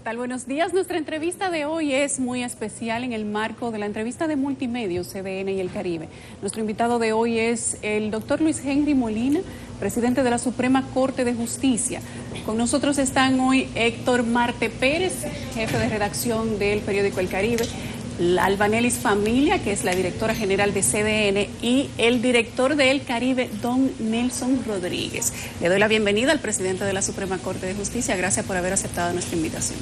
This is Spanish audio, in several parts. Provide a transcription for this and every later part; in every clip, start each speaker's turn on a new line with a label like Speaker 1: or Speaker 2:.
Speaker 1: tal? Buenos días. Nuestra entrevista de hoy es muy especial en el marco de la entrevista de Multimedios, CDN y el Caribe. Nuestro invitado de hoy es el doctor Luis Henry Molina, presidente de la Suprema Corte de Justicia. Con nosotros están hoy Héctor Marte Pérez, jefe de redacción del periódico El Caribe, Albanelis Familia, que es la directora general de CDN, y el director de El Caribe, don Nelson Rodríguez. Le doy la bienvenida al presidente de la Suprema Corte de Justicia. Gracias por haber aceptado nuestra invitación.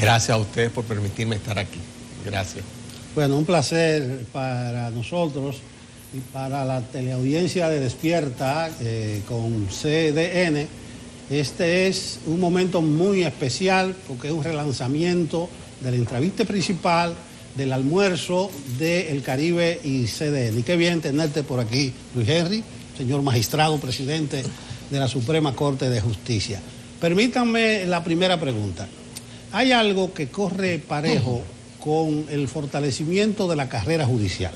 Speaker 2: Gracias a ustedes por permitirme estar aquí. Gracias.
Speaker 3: Bueno, un placer para nosotros y para la teleaudiencia de Despierta con CDN. Este es un momento muy especial porque es un relanzamiento de la entrevista principal del almuerzo de El Caribe y CDN. Y qué bien tenerte por aquí, Luis Henry, señor magistrado, presidente de la Suprema Corte de Justicia. Permítanme la primera pregunta. Hay algo que corre parejo con el fortalecimiento de la carrera judicial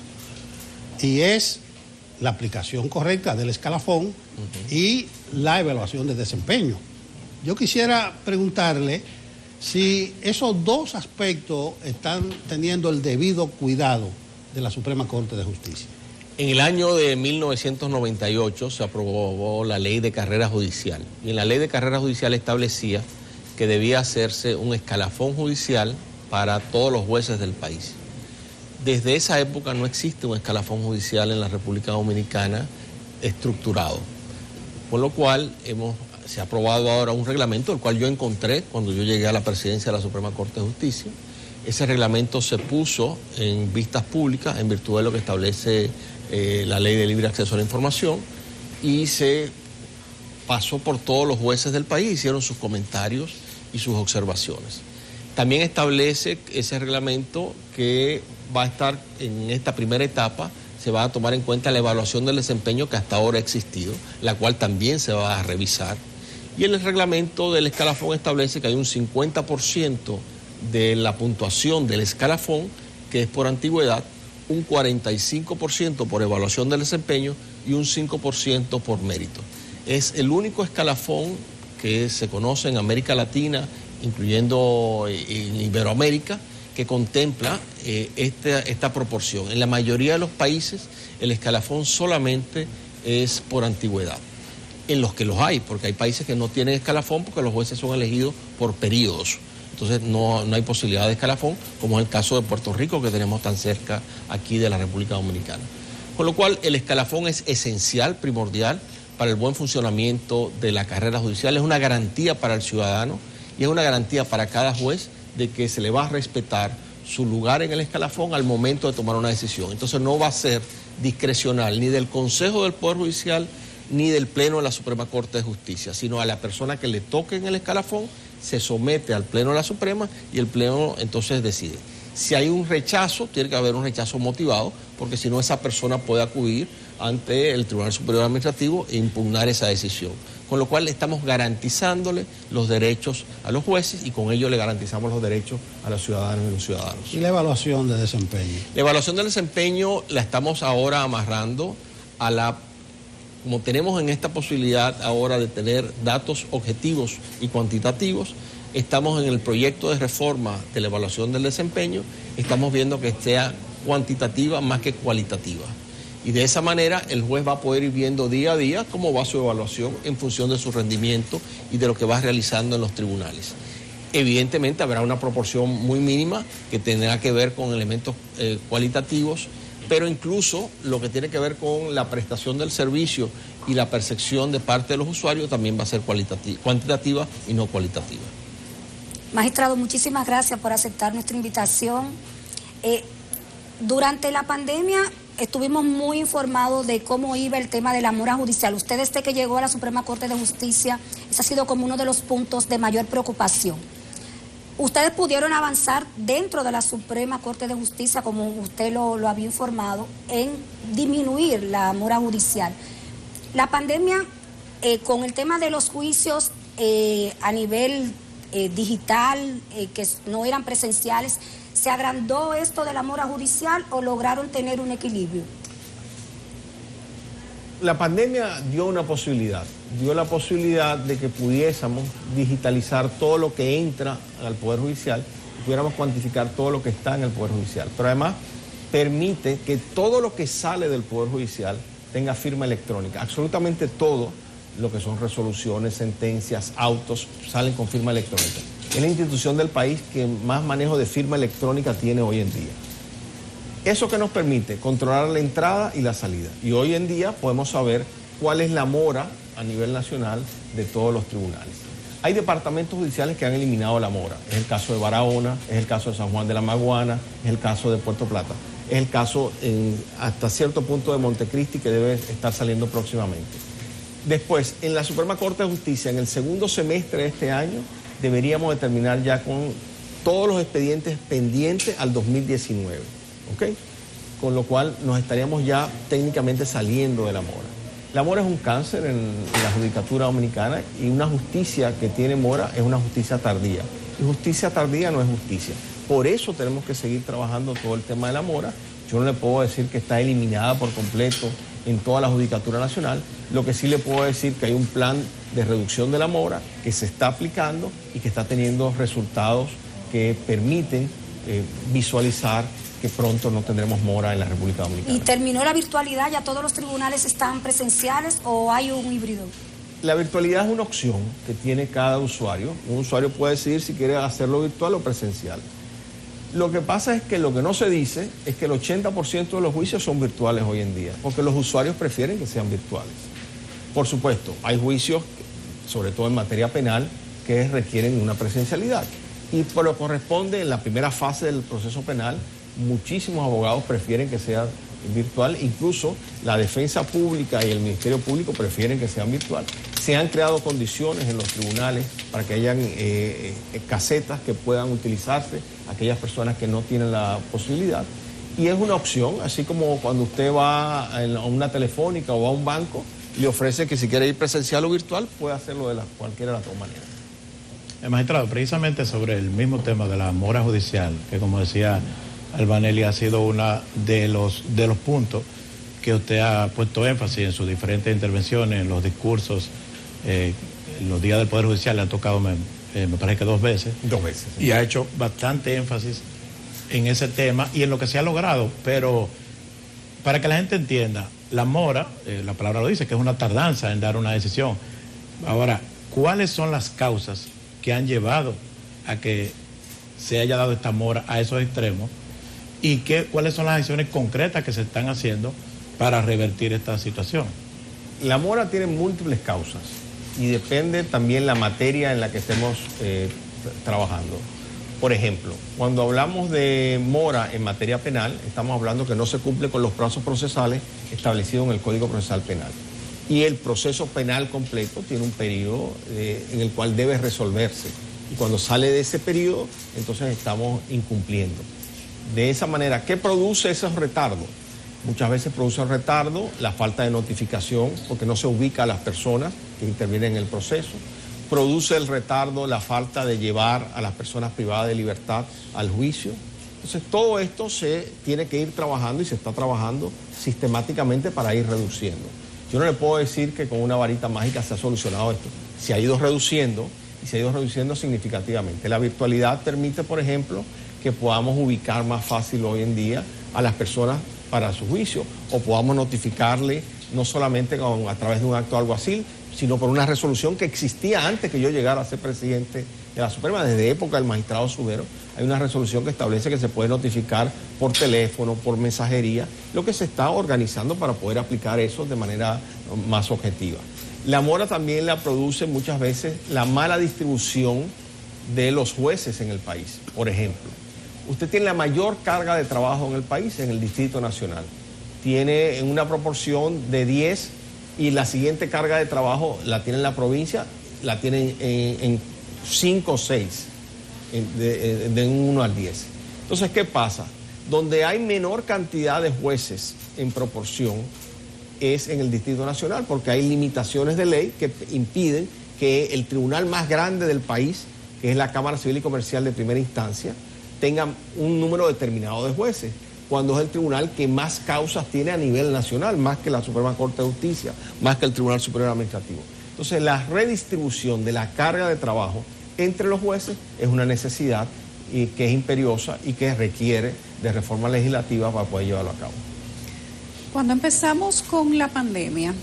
Speaker 3: y es la aplicación correcta del escalafón y la evaluación de desempeño. Yo quisiera preguntarle si esos dos aspectos están teniendo el debido cuidado de la Suprema Corte de Justicia.
Speaker 2: En el año de 1998 se aprobó la Ley de Carrera Judicial. Y en la Ley de Carrera Judicial establecía que debía hacerse un escalafón judicial para todos los jueces del país. Desde esa época no existe un escalafón judicial en la República Dominicana estructurado. Por lo cual se ha aprobado ahora un reglamento, el cual yo encontré cuando yo llegué a la presidencia de la Suprema Corte de Justicia. Ese reglamento se puso en vistas públicas en virtud de lo que establece la Ley de Libre Acceso a la Información y se pasó por todos los jueces del país, hicieron sus comentarios y sus observaciones. También establece ese reglamento que va a estar en esta primera etapa, se va a tomar en cuenta la evaluación del desempeño que hasta ahora ha existido, la cual también se va a revisar. Y el reglamento del escalafón establece que hay un 50% de la puntuación del escalafón, que es por antigüedad, un 45% por evaluación del desempeño y un 5% por mérito. Es el único escalafón que se conoce en América Latina, incluyendo en Iberoamérica, que contempla esta proporción. En la mayoría de los países el escalafón solamente es por antigüedad, en los que los hay, porque hay países que no tienen escalafón porque los jueces son elegidos por periodos. Entonces no hay posibilidad de escalafón, como es el caso de Puerto Rico, que tenemos tan cerca aquí de la República Dominicana. Con lo cual el escalafón es esencial, primordial, para el buen funcionamiento de la carrera judicial. Es una garantía para el ciudadano y es una garantía para cada juez de que se le va a respetar su lugar en el escalafón al momento de tomar una decisión. Entonces no va a ser discrecional ni del Consejo del Poder Judicial ni del Pleno de la Suprema Corte de Justicia, sino a la persona que le toque en el escalafón se somete al Pleno de la Suprema y el Pleno entonces decide. Si hay un rechazo, tiene que haber un rechazo motivado, porque si no esa persona puede acudir ante el Tribunal Superior Administrativo e impugnar esa decisión. Con lo cual estamos garantizándole los derechos a los jueces y con ello le garantizamos los derechos a los ciudadanos y los ciudadanos.
Speaker 3: ¿Y la evaluación de desempeño?
Speaker 2: La evaluación del desempeño la estamos ahora amarrando a como tenemos en esta posibilidad ahora de tener datos objetivos y cuantitativos, estamos en el proyecto de reforma de la evaluación del desempeño, estamos viendo que sea cuantitativa más que cualitativa. Y de esa manera el juez va a poder ir viendo día a día cómo va su evaluación en función de su rendimiento y de lo que va realizando en los tribunales. Evidentemente habrá una proporción muy mínima que tendrá que ver con elementos cualitativos, pero incluso lo que tiene que ver con la prestación del servicio y la percepción de parte de los usuarios también va a ser cuantitativa y no cualitativa.
Speaker 4: Magistrado, muchísimas gracias por aceptar nuestra invitación. Durante la pandemia estuvimos muy informados de cómo iba el tema de la mora judicial. Usted, desde que llegó a la Suprema Corte de Justicia, ese ha sido como uno de los puntos de mayor preocupación. Ustedes pudieron avanzar dentro de la Suprema Corte de Justicia, como usted lo había informado, en disminuir la mora judicial. La pandemia, con el tema de los juicios a nivel digital, que no eran presenciales, ¿se agrandó esto de la mora judicial o lograron tener un equilibrio?
Speaker 2: La pandemia dio la posibilidad de que pudiésemos digitalizar todo lo que entra al Poder Judicial, y pudiéramos cuantificar todo lo que está en el Poder Judicial. Pero además permite que todo lo que sale del Poder Judicial tenga firma electrónica. Absolutamente todo lo que son resoluciones, sentencias, autos, salen con firma electrónica. Es la institución del país que más manejo de firma electrónica tiene hoy en día. Eso que nos permite controlar la entrada y la salida. Y hoy en día podemos saber cuál es la mora a nivel nacional de todos los tribunales. Hay departamentos judiciales que han eliminado la mora. Es el caso de Barahona, es el caso de San Juan de la Maguana, es el caso de Puerto Plata. Es el caso hasta cierto punto de Montecristi, que debe estar saliendo próximamente. Después, en la Suprema Corte de Justicia, en el segundo semestre de este año, deberíamos de terminar ya con todos los expedientes pendientes al 2019. ¿Ok? Con lo cual nos estaríamos ya técnicamente saliendo de la mora. La mora es un cáncer en la judicatura dominicana, y una justicia que tiene mora es una justicia tardía. Y justicia tardía no es justicia. Por eso tenemos que seguir trabajando todo el tema de la mora. Yo no le puedo decir que está eliminada por completo en toda la judicatura nacional. Lo que sí le puedo decir que hay un plan de reducción de la mora que se está aplicando y que está teniendo resultados que permiten visualizar que pronto no tendremos mora en la República Dominicana.
Speaker 4: ¿Y terminó la virtualidad? ¿Ya todos los tribunales están presenciales o hay un híbrido?
Speaker 2: La virtualidad es una opción que tiene cada usuario. Un usuario puede decidir si quiere hacerlo virtual o presencial. Lo que pasa es que lo que no se dice es que el 80% de los juicios son virtuales hoy en día, porque los usuarios prefieren que sean virtuales. Por supuesto, hay juicios, sobre todo en materia penal, que requieren una presencialidad. Y por lo que corresponde en la primera fase del proceso penal, muchísimos abogados prefieren que sea virtual, incluso la defensa pública y el Ministerio Público prefieren que sean virtual. Se han creado condiciones en los tribunales para que hayan casetas que puedan utilizarse aquellas personas que no tienen la posibilidad. Y es una opción, así como cuando usted va a una telefónica o a un banco, le ofrece que si quiere ir presencial o virtual, puede hacerlo de cualquiera de las dos maneras.
Speaker 5: Magistrado, precisamente sobre el mismo tema de la mora judicial, que como decía Albanelli, ha sido uno de los puntos que usted ha puesto énfasis en sus diferentes intervenciones, en los discursos, en los días del Poder Judicial le han tocado, me parece que 2 veces.
Speaker 2: 2 veces. Sí.
Speaker 5: Y ha hecho bastante énfasis en ese tema y en lo que se ha logrado, pero para que la gente entienda, la mora, la palabra lo dice, que es una tardanza en dar una decisión. Ahora, ¿cuáles son las causas que han llevado a que se haya dado esta mora a esos extremos? ¿Y cuáles son las acciones concretas que se están haciendo para revertir esta situación?
Speaker 2: La mora tiene múltiples causas y depende también la materia en la que estemos trabajando. Por ejemplo, cuando hablamos de mora en materia penal, estamos hablando que no se cumple con los plazos procesales establecidos en el Código Procesal Penal. Y el proceso penal completo tiene un periodo en el cual debe resolverse. Y cuando sale de ese periodo, entonces estamos incumpliendo. De esa manera, ¿qué produce esos retardos? Muchas veces produce el retardo la falta de notificación, porque no se ubica a las personas que intervienen en el proceso. Produce el retardo la falta de llevar a las personas privadas de libertad al juicio. Entonces, todo esto se tiene que ir trabajando y se está trabajando sistemáticamente para ir reduciendo. Yo no le puedo decir que con una varita mágica se ha solucionado esto. Se ha ido reduciendo y se ha ido reduciendo significativamente. La virtualidad permite, por ejemplo, que podamos ubicar más fácil hoy en día a las personas para su juicio, o podamos notificarle no solamente a través de un acto alguacil, sino por una resolución que existía antes que yo llegara a ser presidente de la Suprema. Desde época del magistrado Subero hay una resolución que establece que se puede notificar por teléfono, por mensajería, lo que se está organizando para poder aplicar eso de manera más objetiva. La mora también la produce muchas veces la mala distribución de los jueces en el país. Por ejemplo, usted tiene la mayor carga de trabajo en el país en el Distrito Nacional. Tiene en una proporción de 10 y la siguiente carga de trabajo la tiene en la provincia, la tiene en 5 o 6, de un 1 al 10. Entonces, ¿qué pasa? Donde hay menor cantidad de jueces en proporción es en el Distrito Nacional, porque hay limitaciones de ley que impiden que el tribunal más grande del país, que es la Cámara Civil y Comercial de primera instancia, tenga un número determinado de jueces. cuando es el tribunal que más causas tiene a nivel nacional, más que la Suprema Corte de Justicia, más que el Tribunal Superior Administrativo. Entonces, la redistribución de la carga de trabajo entre los jueces es una necesidad y que es imperiosa y que requiere de reforma legislativa para poder llevarlo a cabo.
Speaker 1: Cuando empezamos con la pandemia,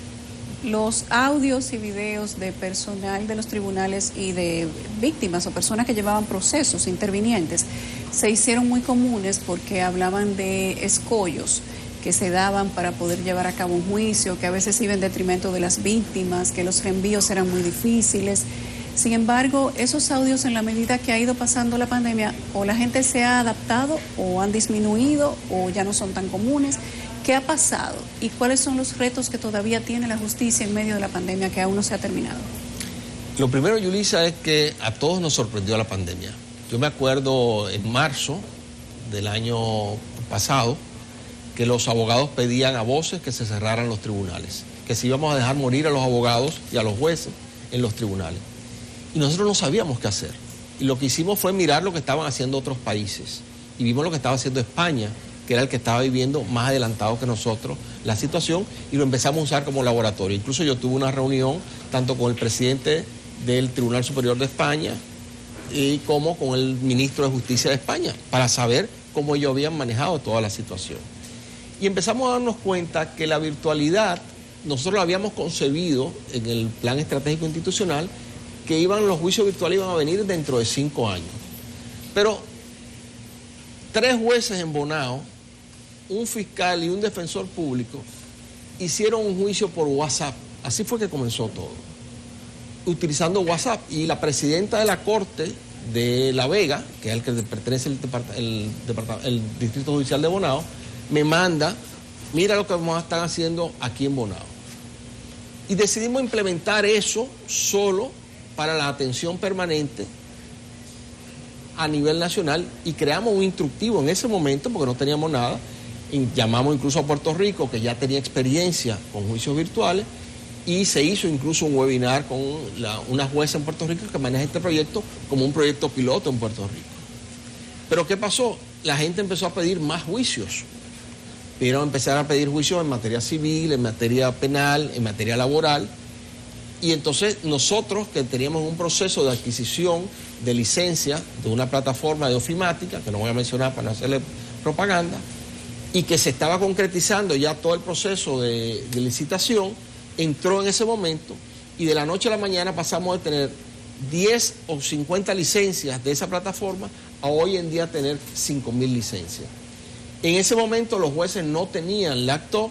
Speaker 1: los audios y videos de personal de los tribunales y de víctimas o personas que llevaban procesos intervinientes se hicieron muy comunes porque hablaban de escollos que se daban para poder llevar a cabo un juicio, que a veces iba en detrimento de las víctimas, que los reenvíos eran muy difíciles. Sin embargo, esos audios, en la medida que ha ido pasando la pandemia, o la gente se ha adaptado o han disminuido o ya no son tan comunes. ¿Qué ha pasado y cuáles son los retos que todavía tiene la justicia en medio de la pandemia que aún no se ha terminado?
Speaker 2: Lo primero, Yulisa, es que a todos nos sorprendió la pandemia. Yo me acuerdo en marzo del año pasado que los abogados pedían a voces que se cerraran los tribunales, que si íbamos a dejar morir a los abogados y a los jueces en los tribunales. Y nosotros no sabíamos qué hacer. Y lo que hicimos fue mirar lo que estaban haciendo otros países. Y vimos lo que estaba haciendo España, que era el que estaba viviendo más adelantado que nosotros la situación, y lo empezamos a usar como laboratorio. Incluso yo tuve una reunión tanto con el presidente del Tribunal Superior de España y como con el ministro de Justicia de España para saber cómo ellos habían manejado toda la situación. Y empezamos a darnos cuenta que la virtualidad, nosotros la habíamos concebido en el plan estratégico institucional, que los juicios virtuales iban a venir dentro de 5 años. Pero 3 jueces en Bonao, un fiscal y un defensor público hicieron un juicio por WhatsApp. Así fue que comenzó todo, utilizando WhatsApp. Y la presidenta de la Corte de La Vega, que es el que pertenece el Distrito Judicial de Bonao, me manda, mira lo que están haciendo aquí en Bonao. Y decidimos implementar eso solo para la atención permanente a nivel nacional, y creamos un instructivo en ese momento porque no teníamos nada. Y llamamos incluso a Puerto Rico, que ya tenía experiencia con juicios virtuales, y se hizo incluso un webinar con una jueza en Puerto Rico que maneja este proyecto como un proyecto piloto en Puerto Rico. Pero ¿qué pasó? La gente empezó a pedir más juicios. Pero empezaron a pedir juicios en materia civil, en materia penal, en materia laboral. Y entonces nosotros, que teníamos un proceso de adquisición de licencia de una plataforma de ofimática, que no voy a mencionar para no hacerle propaganda, y que se estaba concretizando ya todo el proceso de licitación, entró en ese momento, y de la noche a la mañana pasamos de tener 10 o 50 licencias de esa plataforma a hoy en día tener 5.000 licencias. En ese momento los jueces no tenían laptop,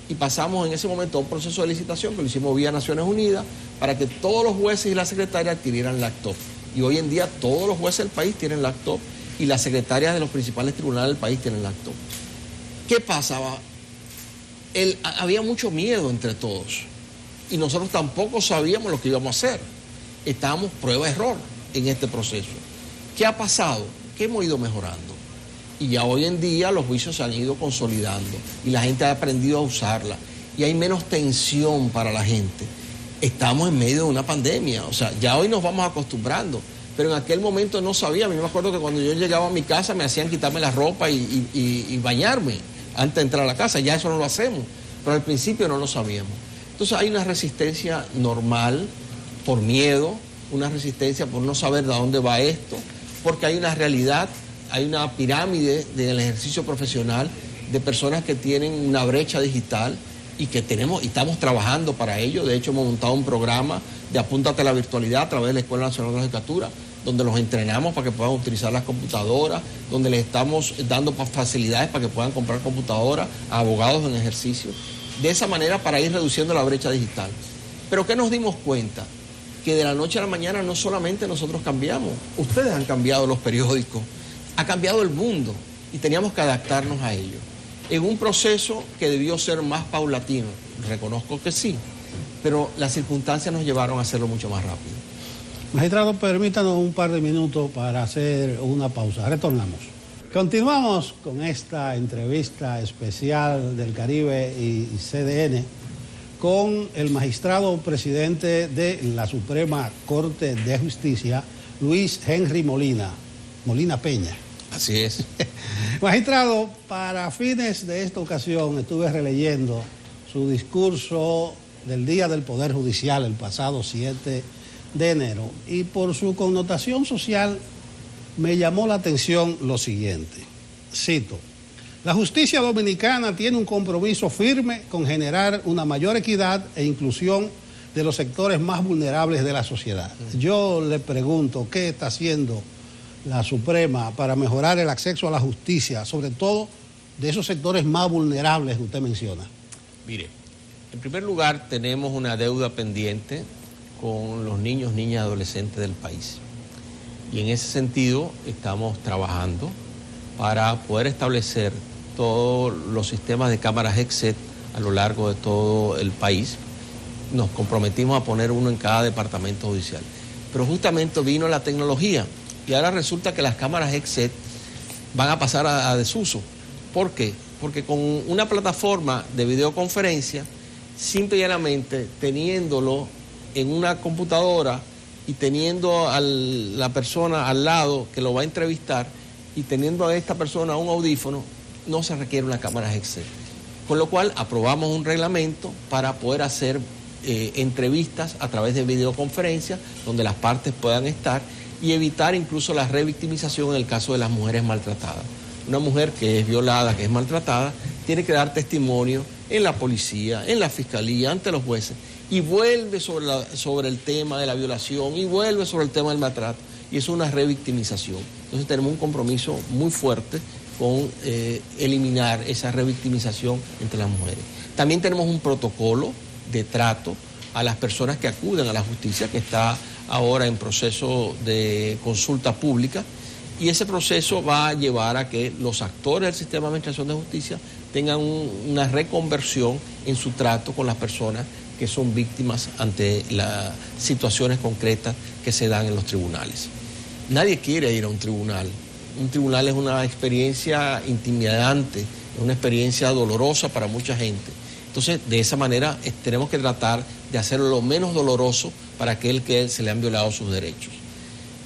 Speaker 2: y pasamos en ese momento a un proceso de licitación que lo hicimos vía Naciones Unidas para que todos los jueces y las secretarias adquirieran laptop. Y hoy en día todos los jueces del país tienen laptop y las secretarias de los principales tribunales del país tienen laptop. ¿Qué pasaba? Había mucho miedo entre todos y nosotros tampoco sabíamos lo que íbamos a hacer. Estábamos prueba-error en este proceso. ¿Qué ha pasado? Que hemos ido mejorando. Y ya hoy en día los juicios se han ido consolidando y la gente ha aprendido a usarla y hay menos tensión para la gente. Estamos en medio de una pandemia, o sea, ya hoy nos vamos acostumbrando, pero en aquel momento no sabía. A mí me acuerdo que cuando yo llegaba a mi casa me hacían quitarme la ropa y bañarme antes de entrar a la casa. Ya eso no lo hacemos, pero al principio no lo sabíamos. Entonces hay una resistencia normal por miedo, una resistencia por no saber de dónde va esto, porque hay una realidad. Hay una pirámide del ejercicio profesional de personas que tienen una brecha digital y que estamos trabajando para ello. De hecho, hemos montado un programa de Apúntate a la Virtualidad a través de la Escuela Nacional de la Judicatura, donde los entrenamos para que puedan utilizar las computadoras, donde les estamos dando facilidades para que puedan comprar computadoras a abogados en ejercicio. De esa manera, para ir reduciendo la brecha digital. Pero ¿qué nos dimos cuenta? Que de la noche a la mañana no solamente nosotros cambiamos, ustedes han cambiado los periódicos, ha cambiado el mundo y teníamos que adaptarnos a ello. En un proceso que debió ser más paulatino, reconozco que sí, pero las circunstancias nos llevaron a hacerlo mucho más rápido.
Speaker 3: Magistrado, permítanos un par de minutos para hacer una pausa. Retornamos. Continuamos con esta entrevista especial del Caribe y CDN con el magistrado presidente de la Suprema Corte de Justicia, Luis Henry Molina Peña.
Speaker 2: Así es.
Speaker 3: Magistrado, para fines de esta ocasión estuve releyendo su discurso del Día del Poder Judicial el pasado 7 de enero y por su connotación social me llamó la atención lo siguiente. Cito: la justicia dominicana tiene un compromiso firme con generar una mayor equidad e inclusión de los sectores más vulnerables de la sociedad. Yo le pregunto, ¿qué está haciendo la Suprema para mejorar el acceso a la justicia, sobre todo de esos sectores más vulnerables que usted menciona?
Speaker 2: Mire, en primer lugar tenemos una deuda pendiente con los niños, niñas y adolescentes del país. Y en ese sentido estamos trabajando para poder establecer todos los sistemas de cámaras EXET a lo largo de todo el país. Nos comprometimos a poner uno en cada departamento judicial. Pero justamente vino la tecnología y ahora resulta que las cámaras EXET van a pasar a desuso. ¿Por qué? Porque con una plataforma de videoconferencia, simple y llanamente, teniéndolo en una computadora y teniendo a la persona al lado que lo va a entrevistar y teniendo a esta persona un audífono, no se requiere una cámara EXET. Con lo cual aprobamos un reglamento para poder hacer entrevistas a través de videoconferencia donde las partes puedan estar y evitar incluso la revictimización en el caso de las mujeres maltratadas. Una mujer que es violada, que es maltratada, tiene que dar testimonio en la policía, en la fiscalía, ante los jueces, y vuelve sobre el tema de la violación y vuelve sobre el tema del maltrato, y eso es una revictimización. Entonces tenemos un compromiso muy fuerte con eliminar esa revictimización entre las mujeres. También tenemos un protocolo de trato a las personas que acuden a la justicia, que está ahora en proceso de consulta pública, y ese proceso va a llevar a que los actores del sistema de administración de justicia tengan una reconversión en su trato con las personas que son víctimas ante las situaciones concretas que se dan en los tribunales. Nadie quiere ir a un tribunal. Un tribunal es una experiencia intimidante, es una experiencia dolorosa para mucha gente. Entonces, de esa manera tenemos que tratar de hacerlo lo menos doloroso para aquel que se le han violado sus derechos.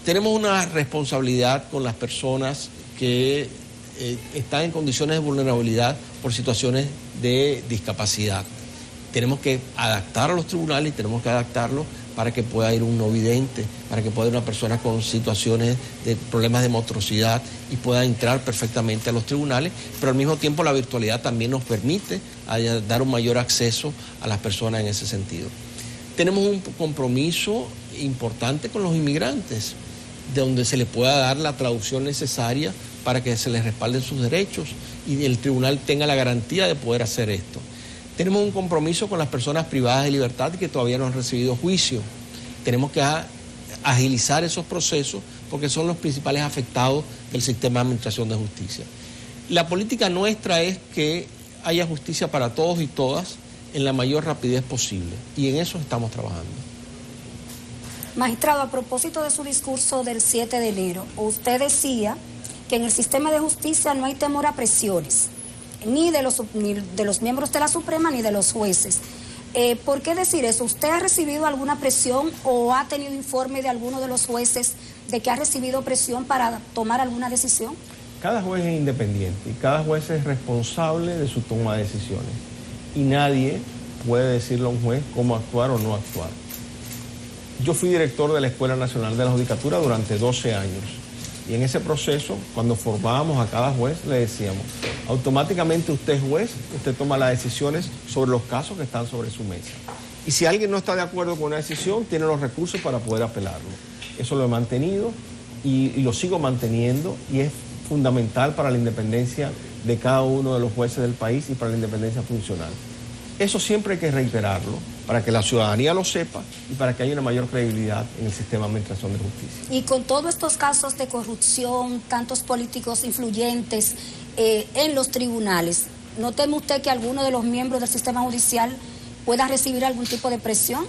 Speaker 2: Tenemos una responsabilidad con las personas que están en condiciones de vulnerabilidad por situaciones de discapacidad. Tenemos que adaptar a los tribunales y tenemos que adaptarlos para que pueda ir un no vidente, para que pueda ir una persona con situaciones de problemas de motricidad y pueda entrar perfectamente a los tribunales, pero al mismo tiempo la virtualidad también nos permite dar un mayor acceso a las personas en ese sentido. Tenemos un compromiso importante con los inmigrantes, de donde se les pueda dar la traducción necesaria para que se les respalden sus derechos y el tribunal tenga la garantía de poder hacer esto. Tenemos un compromiso con las personas privadas de libertad que todavía no han recibido juicio. Tenemos que agilizar esos procesos porque son los principales afectados del sistema de administración de justicia. La política nuestra es que haya justicia para todos y todas en la mayor rapidez posible y en eso estamos trabajando.
Speaker 4: Magistrado, a propósito de su discurso del 7 de enero, usted decía que en el sistema de justicia no hay temor a presiones, ni de los miembros de la Suprema ni de los jueces. ¿Por qué decir eso? ¿Usted ha recibido alguna presión o ha tenido informe de alguno de los jueces de que ha recibido presión para tomar alguna decisión?
Speaker 2: Cada juez es independiente y cada juez es responsable de su toma de decisiones. Y nadie puede decirle a un juez cómo actuar o no actuar. Yo fui director de la Escuela Nacional de la Judicatura durante 12 años. Y en ese proceso, cuando formábamos a cada juez, le decíamos, automáticamente usted es juez, usted toma las decisiones sobre los casos que están sobre su mesa. Y si alguien no está de acuerdo con una decisión, tiene los recursos para poder apelarlo. Eso lo he mantenido y lo sigo manteniendo y es fundamental para la independencia de cada uno de los jueces del país y para la independencia funcional. Eso siempre hay que reiterarlo para que la ciudadanía lo sepa y para que haya una mayor credibilidad en el sistema de administración de justicia.
Speaker 4: Y con todos estos casos de corrupción, tantos políticos influyentes en los tribunales, ¿no teme usted que alguno de los miembros del sistema judicial pueda recibir algún tipo de presión?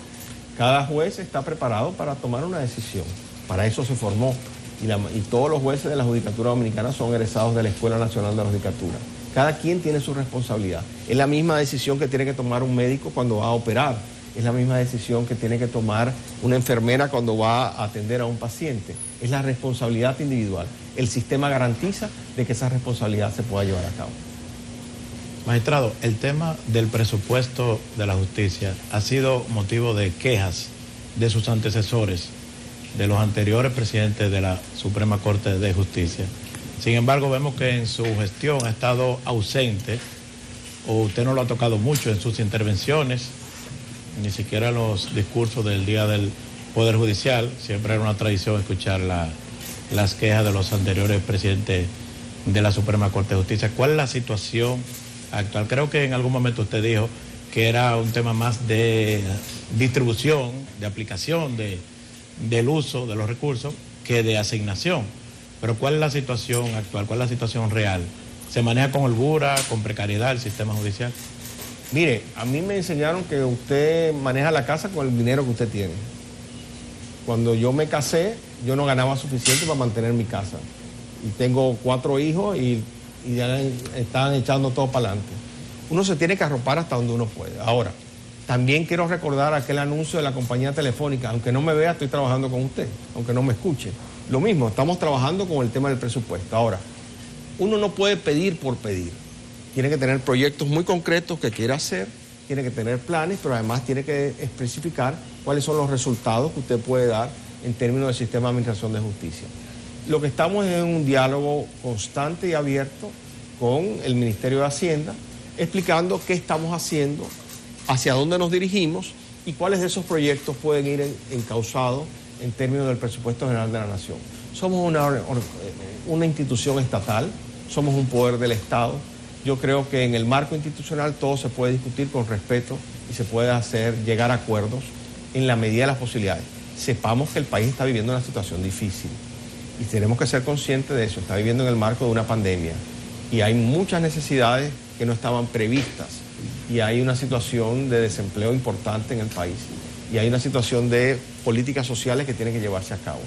Speaker 2: Cada juez está preparado para tomar una decisión. Para eso se formó. Y todos los jueces de la Judicatura Dominicana son egresados de la Escuela Nacional de la Judicatura. Cada quien tiene su responsabilidad. Es la misma decisión que tiene que tomar un médico cuando va a operar. es la misma decisión que tiene que tomar una enfermera cuando va a atender a un paciente. Es la responsabilidad individual. El sistema garantiza de que esa responsabilidad se pueda llevar a cabo.
Speaker 5: Magistrado, el tema del presupuesto de la justicia ha sido motivo de quejas de sus antecesores, de los anteriores presidentes de la Suprema Corte de Justicia. Sin embargo, vemos que en su gestión ha estado ausente, o usted no lo ha tocado mucho en sus intervenciones, ni siquiera en los discursos del Día del Poder Judicial. Siempre era una tradición escuchar las quejas de los anteriores presidentes de la Suprema Corte de Justicia. ¿Cuál es la situación actual? Creo que en algún momento usted dijo que era un tema más de distribución, de aplicación del uso de los recursos que de asignación. Pero ¿cuál es la situación actual? ¿Cuál es la situación real? ¿Se maneja con holgura, con precariedad el sistema judicial?
Speaker 2: Mire, a mí me enseñaron que usted maneja la casa con el dinero que usted tiene. Cuando yo me casé, yo no ganaba suficiente para mantener mi casa. Y tengo 4 hijos y ya están echando todo para adelante. Uno se tiene que arropar hasta donde uno puede. Ahora, también quiero recordar aquel anuncio de la compañía telefónica. Aunque no me vea, estoy trabajando con usted, aunque no me escuche. Lo mismo, estamos trabajando con el tema del presupuesto. Ahora, uno no puede pedir por pedir. Tiene que tener proyectos muy concretos que quiera hacer, tiene que tener planes, pero además tiene que especificar cuáles son los resultados que usted puede dar en términos del sistema de administración de justicia. Lo que estamos es en un diálogo constante y abierto con el Ministerio de Hacienda, explicando qué estamos haciendo, hacia dónde nos dirigimos y cuáles de esos proyectos pueden ir encauzados en términos del presupuesto general de la Nación. Somos una institución estatal, somos un poder del Estado. Yo creo que en el marco institucional todo se puede discutir con respeto y se puede llegar a acuerdos en la medida de las posibilidades. Sepamos que el país está viviendo una situación difícil y tenemos que ser conscientes de eso. Está viviendo en el marco de una pandemia y hay muchas necesidades que no estaban previstas y hay una situación de desempleo importante en el país y hay una situación de políticas sociales que tienen que llevarse a cabo.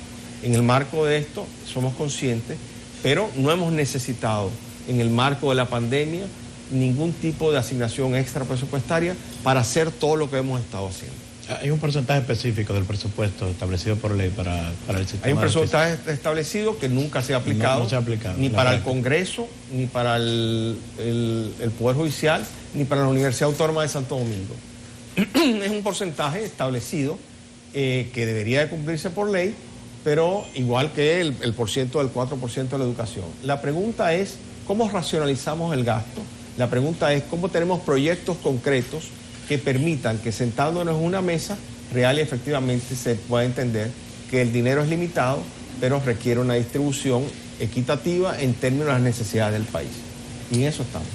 Speaker 2: En el marco de esto somos conscientes, pero no hemos necesitado en el marco de la pandemia ningún tipo de asignación extra presupuestaria para hacer todo lo que hemos estado haciendo.
Speaker 5: ¿Hay un porcentaje específico del presupuesto establecido por ley para el sistema?
Speaker 2: Hay un porcentaje establecido que nunca se ha aplicado,
Speaker 5: no se ha aplicado
Speaker 2: ni para el Congreso, ni para el Poder Judicial, ni para la Universidad Autónoma de Santo Domingo. Es un porcentaje establecido que debería de cumplirse por ley, pero igual que el porciento del 4% de la educación. La pregunta es, ¿cómo racionalizamos el gasto? La pregunta es, ¿cómo tenemos proyectos concretos que permitan que sentándonos en una mesa real y efectivamente se pueda entender que el dinero es limitado, pero requiere una distribución equitativa en términos de las necesidades del país? Y en eso estamos.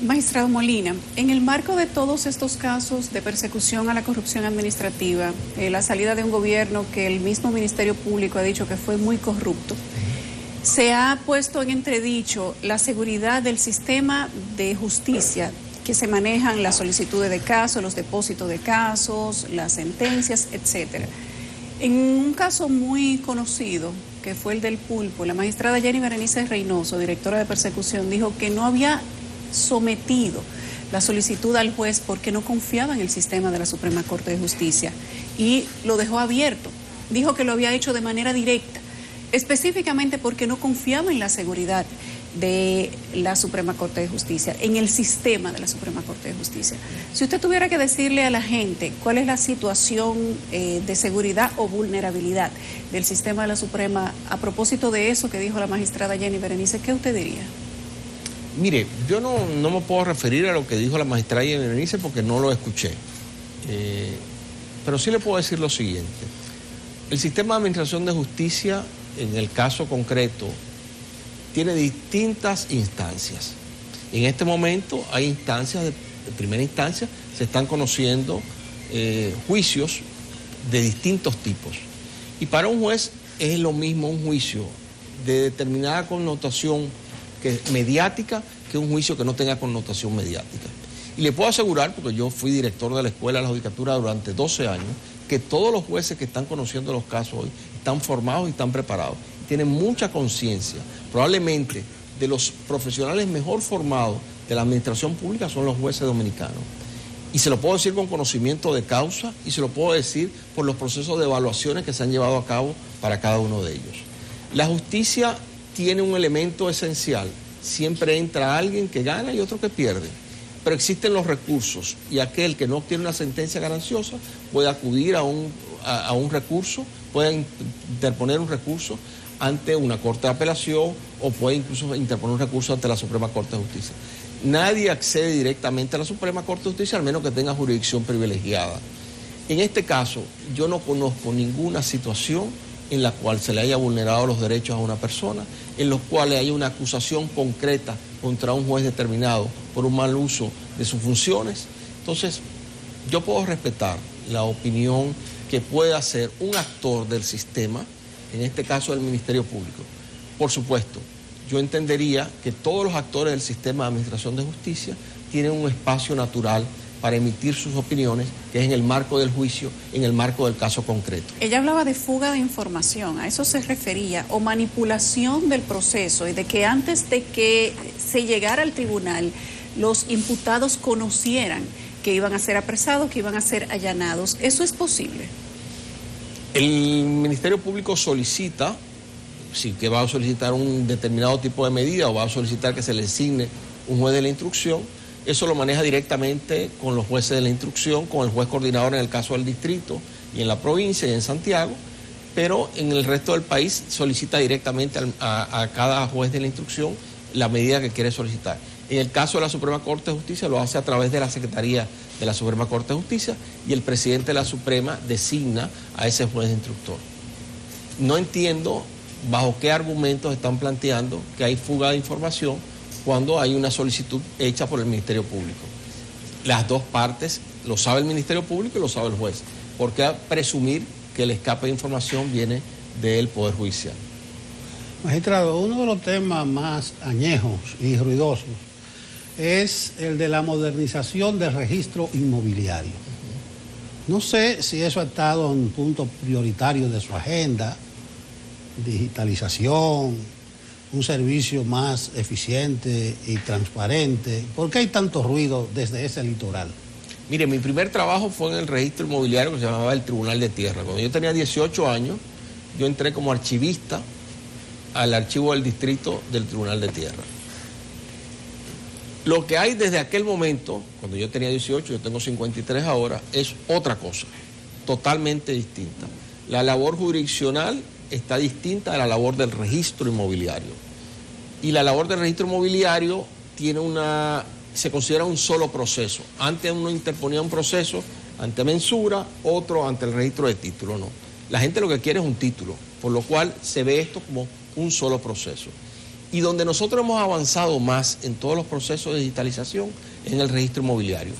Speaker 1: Magistrado Molina, en el marco de todos estos casos de persecución a la corrupción administrativa, la salida de un gobierno que el mismo Ministerio Público ha dicho que fue muy corrupto, se ha puesto en entredicho la seguridad del sistema de justicia, que se manejan las solicitudes de casos, los depósitos de casos, las sentencias, etcétera. En un caso muy conocido, que fue el del Pulpo, la magistrada Jenny Berenice Reynoso, directora de persecución, dijo que no había sometido la solicitud al juez porque no confiaba en el sistema de la Suprema Corte de Justicia y lo dejó abierto. Dijo que lo había hecho de manera directa, específicamente porque no confiaba en la seguridad de la Suprema Corte de Justicia, en el sistema de la Suprema Corte de Justicia. Si usted tuviera que decirle a la gente cuál es la situación de seguridad o vulnerabilidad del sistema de la Suprema a propósito de eso que dijo la magistrada Jenny Berenice, ¿qué usted diría?
Speaker 2: Mire, yo no me puedo referir a lo que dijo la magistrada Jenny Berenice porque no lo escuché. Pero sí le puedo decir lo siguiente. El sistema de administración de justicia, en el caso concreto, tiene distintas instancias. En este momento hay instancias de primera instancia, se están conociendo juicios de distintos tipos. Y para un juez es lo mismo un juicio de determinada connotación mediática que un juicio que no tenga connotación mediática. Y le puedo asegurar, porque yo fui director de la Escuela de la Judicatura durante 12 años, que todos los jueces que están conociendo los casos hoy están formados y están preparados. Tienen mucha conciencia. Probablemente de los profesionales mejor formados de la administración pública son los jueces dominicanos. Y se lo puedo decir con conocimiento de causa y se lo puedo decir por los procesos de evaluaciones que se han llevado a cabo para cada uno de ellos. La justicia tiene un elemento esencial. Siempre entra alguien que gana y otro que pierde. Pero existen los recursos y aquel que no obtiene una sentencia gananciosa puede acudir a un recurso, puede interponer un recurso ante una corte de apelación o puede incluso interponer un recurso ante la Suprema Corte de Justicia. Nadie accede directamente a la Suprema Corte de Justicia al menos que tenga jurisdicción privilegiada. En este caso, yo no conozco ninguna situación en la cual se le haya vulnerado los derechos a una persona, en los cuales haya una acusación concreta contra un juez determinado por un mal uso de sus funciones. Entonces, yo puedo respetar la opinión que pueda hacer un actor del sistema, en este caso el Ministerio Público. Por supuesto, yo entendería que todos los actores del sistema de administración de justicia tienen un espacio natural para emitir sus opiniones, que es en el marco del juicio, en el marco del caso concreto.
Speaker 1: Ella hablaba de fuga de información, a eso se refería, o manipulación del proceso, y de que antes de que se llegara al tribunal, los imputados conocieran que iban a ser apresados, que iban a ser allanados. ¿Eso es posible?
Speaker 2: El Ministerio Público solicita, sí, que va a solicitar un determinado tipo de medida o va a solicitar que se le asigne un juez de la instrucción. Eso lo maneja directamente con los jueces de la instrucción, con el juez coordinador en el caso del distrito y en la provincia y en Santiago, pero en el resto del país solicita directamente a cada juez de la instrucción la medida que quiere solicitar. En el caso de la Suprema Corte de Justicia lo hace a través de la Secretaría de la Suprema Corte de Justicia y el presidente de la Suprema designa a ese juez instructor. No entiendo bajo qué argumentos están planteando que hay fuga de información cuando hay una solicitud hecha por el Ministerio Público. Las dos partes, lo sabe el Ministerio Público y lo sabe el juez. ¿Por qué presumir que el escape de información viene del Poder Judicial?
Speaker 3: Magistrado, uno de los temas más añejos y ruidosos es el de la modernización del registro inmobiliario. No sé si eso ha estado en un punto prioritario de su agenda, digitalización, un servicio más eficiente y transparente. ¿Por qué hay tanto ruido desde ese litoral?
Speaker 2: Mire, mi primer trabajo fue en el registro inmobiliario que se llamaba el Tribunal de Tierra. Cuando yo tenía 18 años, yo entré como archivista al archivo del distrito del Tribunal de Tierra. Lo que hay desde aquel momento, cuando yo tenía 18, yo tengo 53 ahora, es otra cosa, totalmente distinta. La labor jurisdiccional está distinta a la labor del registro inmobiliario. Y la labor del registro inmobiliario se considera un solo proceso. Antes uno interponía un proceso ante mensura, otro ante el registro de título, no. La gente lo que quiere es un título, por lo cual se ve esto como un solo proceso. Y donde nosotros hemos avanzado más en todos los procesos de digitalización es en el registro inmobiliario.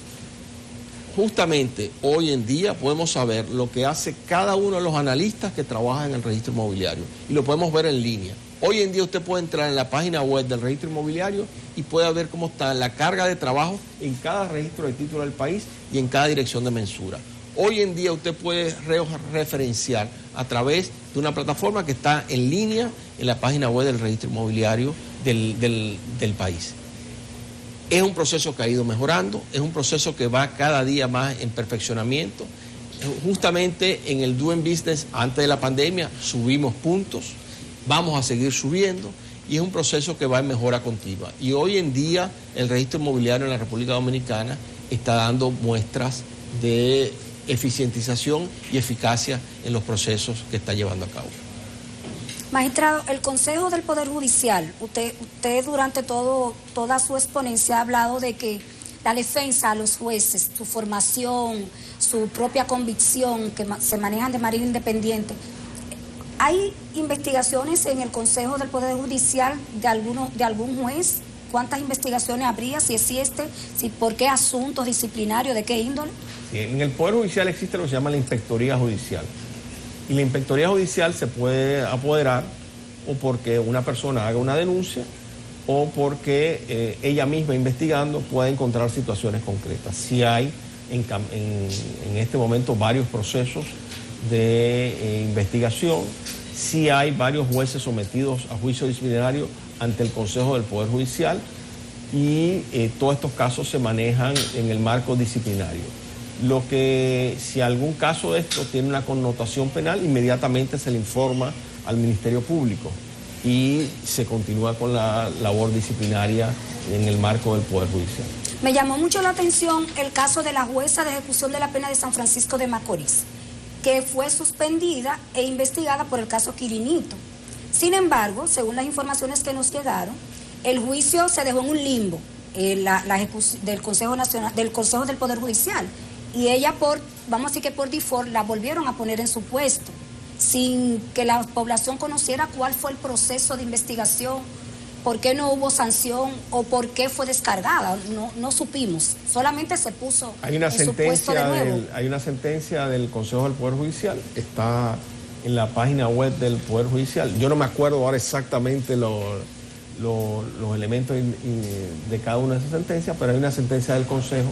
Speaker 2: Justamente hoy en día podemos saber lo que hace cada uno de los analistas que trabajan en el registro inmobiliario y lo podemos ver en línea. Hoy en día usted puede entrar en la página web del registro inmobiliario y puede ver cómo está la carga de trabajo en cada registro de título del país y en cada dirección de mensura. Hoy en día usted puede referenciar a través de una plataforma que está en línea en la página web del registro inmobiliario del país. Es un proceso que ha ido mejorando, es un proceso que va cada día más en perfeccionamiento. Justamente en el Doing Business, antes de la pandemia, subimos puntos, vamos a seguir subiendo y es un proceso que va en mejora continua. Y hoy en día el registro inmobiliario en la República Dominicana está dando muestras de eficientización y eficacia en los procesos que está llevando a cabo.
Speaker 4: Magistrado, el Consejo del Poder Judicial, usted durante toda su exponencia ha hablado de que la defensa a los jueces, su formación, su propia convicción, que se manejan de manera independiente. ¿Hay investigaciones en el Consejo del Poder Judicial de algún juez? ¿Cuántas investigaciones habría, si existe? ¿Por qué asuntos disciplinarios? ¿De qué índole?
Speaker 2: Sí, en el Poder Judicial existe lo que se llama la Inspectoría Judicial. Y la Inspectoría Judicial se puede apoderar o porque una persona haga una denuncia o porque ella misma investigando pueda encontrar situaciones concretas. Sí hay en este momento varios procesos de investigación, sí hay varios jueces sometidos a juicio disciplinario ante el Consejo del Poder Judicial. y todos estos casos se manejan en el marco disciplinario. Lo que, si algún caso de esto tiene una connotación penal, inmediatamente se le informa al Ministerio Público y se continúa con la labor disciplinaria en el marco del Poder Judicial.
Speaker 4: Me llamó mucho la atención el caso de la jueza de ejecución de la pena de San Francisco de Macorís, que fue suspendida e investigada por el caso Quirinito. Sin embargo, según las informaciones que nos llegaron, el juicio se dejó en un limbo del Consejo Nacional, del Consejo del Poder Judicial, y ella vamos a decir que por default la volvieron a poner en su puesto, sin que la población conociera cuál fue el proceso de investigación, por qué no hubo sanción o por qué fue descargada. No supimos, solamente se puso en su puesto de nuevo.
Speaker 2: Hay una sentencia del Consejo del Poder Judicial, está en la página web del Poder Judicial. Yo no me acuerdo ahora exactamente los elementos de cada una de esas sentencias, pero hay una sentencia del Consejo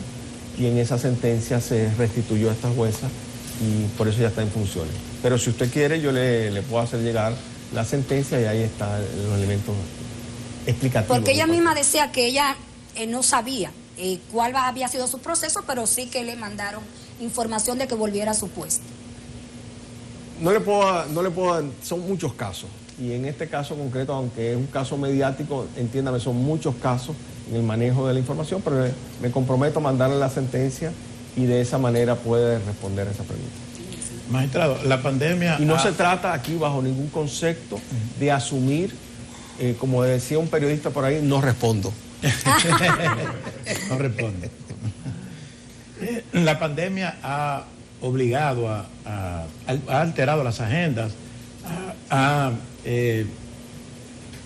Speaker 2: y en esa sentencia se restituyó a esta jueza y por eso ya está en funciones. Pero si usted quiere, yo le puedo hacer llegar la sentencia y ahí están los elementos explicativos.
Speaker 4: Porque ella misma decía que ella no sabía cuál había sido su proceso, pero sí que le mandaron información de que volviera a su puesto.
Speaker 2: No le puedo, son muchos casos. Y en este caso concreto, aunque es un caso mediático, entiéndame, son muchos casos en el manejo de la información, pero me comprometo a mandarle la sentencia y de esa manera puede responder esa pregunta.
Speaker 5: Magistrado, la pandemia...
Speaker 2: Y no se trata aquí bajo ningún concepto de asumir, como decía un periodista por ahí, no respondo.
Speaker 5: No respondo. La pandemia ha obligado ha alterado las agendas, ha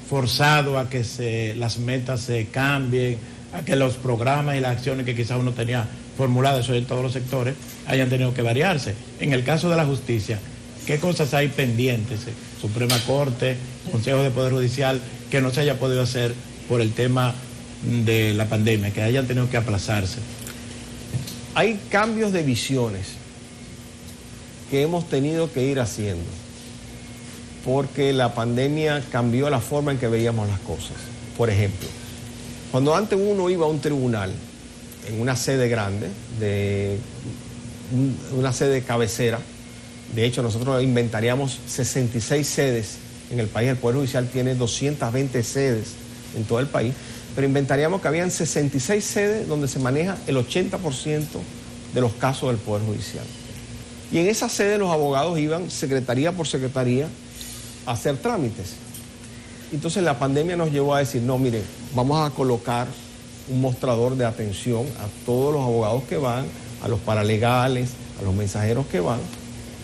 Speaker 5: forzado a que las metas se cambien, a que los programas y las acciones que quizás uno tenía formuladas en todos los sectores hayan tenido que variarse. En el caso de la justicia, ¿qué cosas hay pendientes? Suprema Corte, Consejo de Poder Judicial, que no se haya podido hacer por el tema de la pandemia, que hayan tenido que aplazarse.
Speaker 2: Hay cambios de visiones que hemos tenido que ir haciendo, porque la pandemia cambió la forma en que veíamos las cosas. Por ejemplo, cuando antes uno iba a un tribunal, en una sede grande, una sede cabecera, de hecho nosotros inventaríamos 66 sedes en el país, el Poder Judicial tiene 220 sedes en todo el país, pero inventaríamos que habían 66 sedes donde se maneja el 80% de los casos del Poder Judicial. Y en esa sede los abogados iban secretaría por secretaría a hacer trámites. Entonces la pandemia nos llevó a decir, no, miren, vamos a colocar un mostrador de atención a todos los abogados que van, a los paralegales, a los mensajeros que van,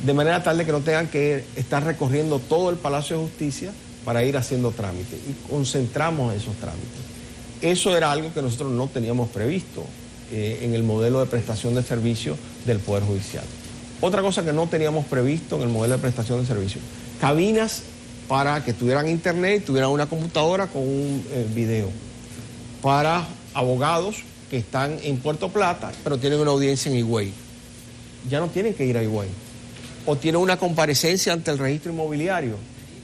Speaker 2: de manera tal de que no tengan que estar recorriendo todo el Palacio de Justicia para ir haciendo trámites. Y concentramos esos trámites. Eso era algo que nosotros no teníamos previsto en el modelo de prestación de servicios del Poder Judicial. Otra cosa que no teníamos previsto en el modelo de prestación de servicios, cabinas para que tuvieran internet, tuvieran una computadora con un video, para abogados que están en Puerto Plata, pero tienen una audiencia en Higüey. Ya no tienen que ir a Higüey. O tienen una comparecencia ante el registro inmobiliario.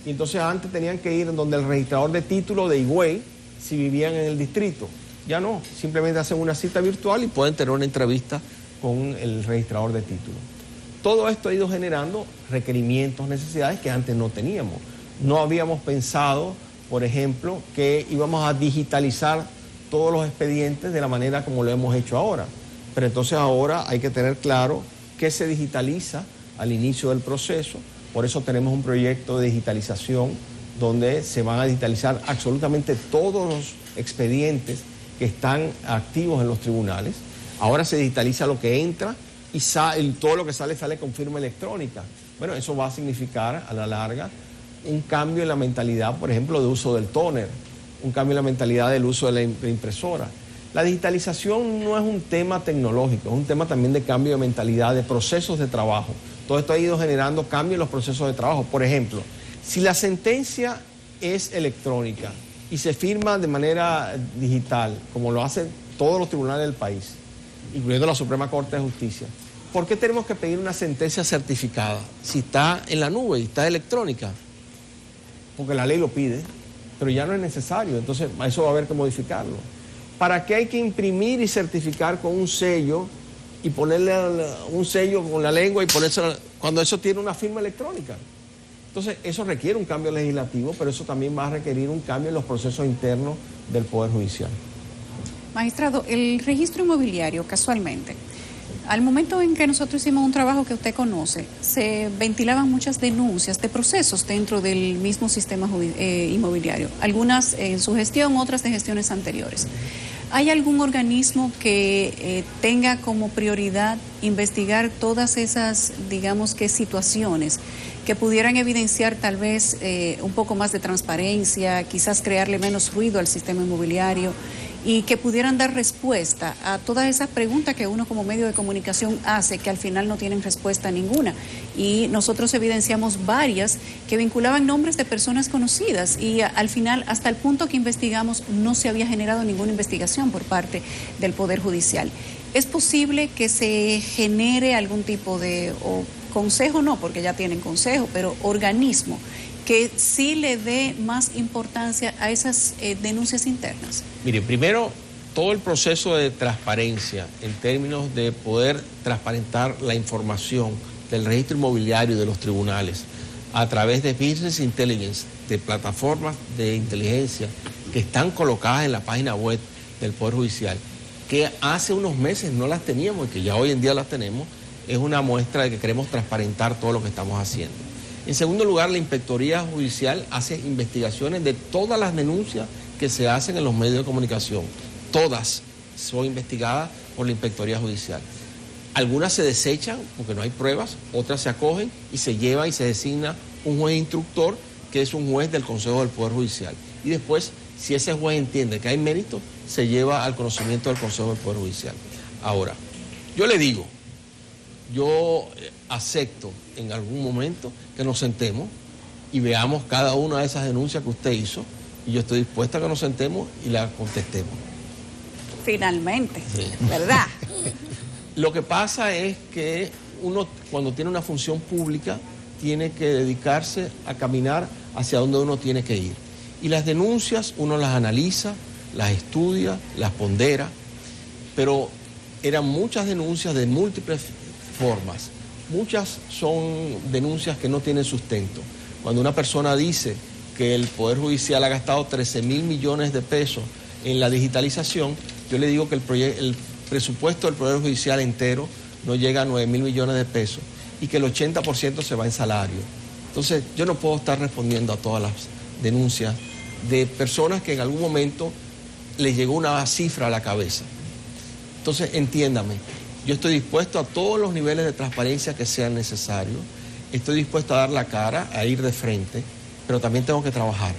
Speaker 2: Y entonces antes tenían que ir donde el registrador de título de Higüey, si vivían en el distrito. Ya no, simplemente hacen una cita virtual y pueden tener una entrevista con el registrador de título. Todo esto ha ido generando requerimientos, necesidades que antes no teníamos. No habíamos pensado, por ejemplo, que íbamos a digitalizar todos los expedientes de la manera como lo hemos hecho ahora. Pero entonces ahora hay que tener claro qué se digitaliza al inicio del proceso. Por eso tenemos un proyecto de digitalización donde se van a digitalizar absolutamente todos los expedientes que están activos en los tribunales. Ahora se digitaliza lo que entra y todo lo que sale con firma electrónica. Bueno, eso va a significar a la larga un cambio en la mentalidad, por ejemplo, de uso del tóner, un cambio en la mentalidad del uso de la impresora. La digitalización no es un tema tecnológico, es un tema también de cambio de mentalidad, de procesos de trabajo. Todo esto ha ido generando cambios en los procesos de trabajo. Por ejemplo, si la sentencia es electrónica y se firma de manera digital, como lo hacen todos los tribunales del país, incluyendo la Suprema Corte de Justicia, ¿por qué tenemos que pedir una sentencia certificada si está en la nube y está electrónica? Porque la ley lo pide, pero ya no es necesario, entonces eso va a haber que modificarlo.
Speaker 6: ¿Para qué hay que imprimir y certificar con un sello y ponerle un sello con la lengua y ponérselo cuando eso tiene una firma electrónica? Entonces, eso requiere un cambio legislativo, pero eso también va a requerir un cambio en los procesos internos del Poder Judicial.
Speaker 1: Magistrado, el registro inmobiliario, casualmente, al momento en que nosotros hicimos un trabajo que usted conoce, se ventilaban muchas denuncias de procesos dentro del mismo sistema inmobiliario, algunas en su gestión, otras de gestiones anteriores. ¿Hay algún organismo que tenga como prioridad investigar todas esas, digamos que, situaciones que pudieran evidenciar tal vez un poco más de transparencia, quizás crearle menos ruido al sistema inmobiliario y que pudieran dar respuesta a todas esas preguntas que uno como medio de comunicación hace, que al final no tienen respuesta ninguna? Y nosotros evidenciamos varias que vinculaban nombres de personas conocidas y al final, hasta el punto que investigamos, no se había generado ninguna investigación por parte del Poder Judicial. ¿Es posible que se genere algún tipo de, o consejo no, porque ya tienen consejo, pero organismo que sí le dé más importancia a esas denuncias internas?
Speaker 2: Mire, primero, todo el proceso de transparencia en términos de poder transparentar la información del registro inmobiliario y de los tribunales a través de Business Intelligence, de plataformas de inteligencia que están colocadas en la página web del Poder Judicial, que hace unos meses no las teníamos y que ya hoy en día las tenemos, es una muestra de que queremos transparentar todo lo que estamos haciendo. En segundo lugar, la Inspectoría Judicial hace investigaciones de todas las denuncias que se hacen en los medios de comunicación. Todas son investigadas por la Inspectoría Judicial. Algunas se desechan porque no hay pruebas, otras se acogen y se lleva y se designa un juez instructor, que es un juez del Consejo del Poder Judicial. Y después, si ese juez entiende que hay mérito, se lleva al conocimiento del Consejo del Poder Judicial. Ahora, yo le digo, yo acepto en algún momento que nos sentemos y veamos cada una de esas denuncias que usted hizo, y yo estoy dispuesta a que nos sentemos y la contestemos.
Speaker 1: Finalmente,
Speaker 2: sí.
Speaker 1: ¿Verdad?
Speaker 2: Lo que pasa es que uno, cuando tiene una función pública, tiene que dedicarse a caminar hacia donde uno tiene que ir. Y las denuncias uno las analiza, las estudia, las pondera, pero eran muchas denuncias de múltiples formas. Muchas son denuncias que no tienen sustento. Cuando una persona dice que el Poder Judicial ha gastado 13.000 millones de pesos en la digitalización, yo le digo que el presupuesto del Poder Judicial entero no llega a 9.000 millones de pesos y que el 80% se va en salario. Entonces, yo no puedo estar respondiendo a todas las denuncias de personas que en algún momento les llegó una cifra a la cabeza. Entonces, entiéndame, yo estoy dispuesto a todos los niveles de transparencia que sean necesarios, estoy dispuesto a dar la cara, a ir de frente, pero también tengo que trabajar.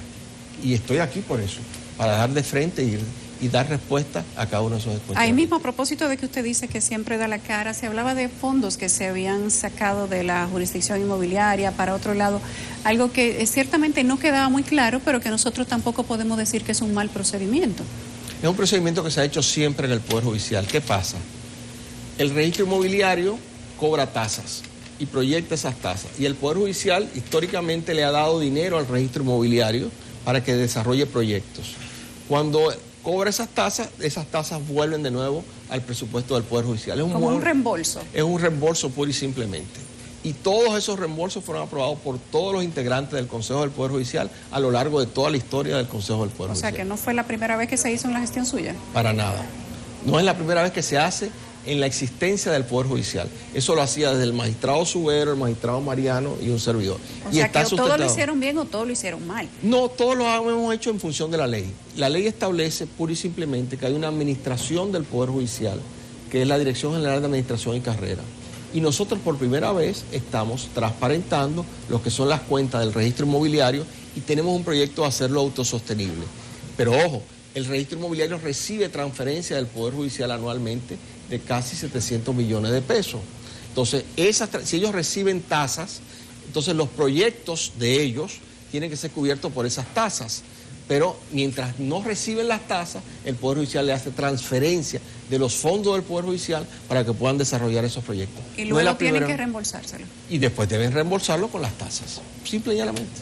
Speaker 2: Y estoy aquí por eso, para dar de frente y dar respuesta a cada uno de esos cuestiones.
Speaker 1: Ahí mismo, a propósito de que usted dice que siempre da la cara, se hablaba de fondos que se habían sacado de la jurisdicción inmobiliaria para otro lado, algo que ciertamente no quedaba muy claro, pero que nosotros tampoco podemos decir que es un mal procedimiento.
Speaker 2: Es un procedimiento que se ha hecho siempre en el Poder Judicial. ¿Qué pasa? El registro inmobiliario cobra tasas y proyecta esas tasas. Y el Poder Judicial históricamente le ha dado dinero al registro inmobiliario para que desarrolle proyectos. Cuando cobra esas tasas vuelven de nuevo al presupuesto del Poder Judicial. Es
Speaker 1: como un reembolso.
Speaker 2: Es un reembolso puro y simplemente. Y todos esos reembolsos fueron aprobados por todos los integrantes del Consejo del Poder Judicial a lo largo de toda la historia del Consejo del Poder Judicial.
Speaker 1: O sea, que no fue la primera vez que se hizo en la gestión suya.
Speaker 2: Para nada. No es la primera vez que se hace en la existencia del Poder Judicial. Eso lo hacía desde el magistrado Subero, el magistrado Mariano y un servidor.
Speaker 1: O sea, que todos lo hicieron bien o todos lo hicieron mal.
Speaker 2: No, todos lo hemos hecho en función de la ley. La ley establece pura y simplemente que hay una administración del Poder Judicial, que es la Dirección General de Administración y Carrera. Y nosotros por primera vez estamos transparentando lo que son las cuentas del registro inmobiliario y tenemos un proyecto de hacerlo autosostenible. Pero ojo, el registro inmobiliario recibe transferencias del Poder Judicial anualmente de casi 700 millones de pesos. Entonces, si ellos reciben tasas, entonces los proyectos de ellos tienen que ser cubiertos por esas tasas. Pero mientras no reciben las tasas, el Poder Judicial le hace transferencia de los fondos del Poder Judicial para que puedan desarrollar esos proyectos.
Speaker 1: Y luego tienen que reembolsárselo.
Speaker 2: Y después deben reembolsarlo con las tasas, simple y llanamente.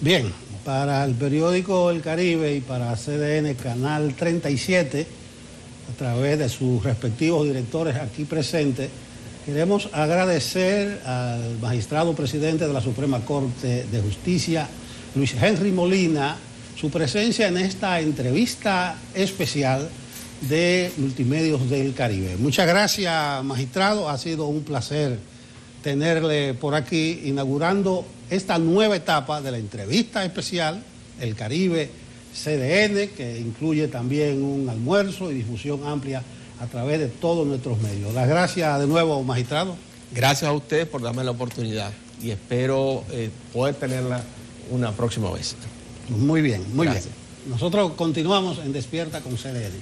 Speaker 3: Bien, para el periódico El Caribe y para CDN Canal 37, a través de sus respectivos directores aquí presentes, queremos agradecer al magistrado presidente de la Suprema Corte de Justicia, Luis Henry Molina, su presencia en esta entrevista especial de Multimedios del Caribe. Muchas gracias, magistrado. Ha sido un placer tenerle por aquí inaugurando esta nueva etapa de la entrevista especial El Caribe CDN, que incluye también un almuerzo y difusión amplia a través de todos nuestros medios. Las gracias de nuevo, magistrado.
Speaker 2: Gracias a ustedes por darme la oportunidad y espero poder tenerla una próxima vez.
Speaker 3: Muy bien, muy
Speaker 2: Gracias.
Speaker 3: bien. Nosotros continuamos en Despierta con CDN.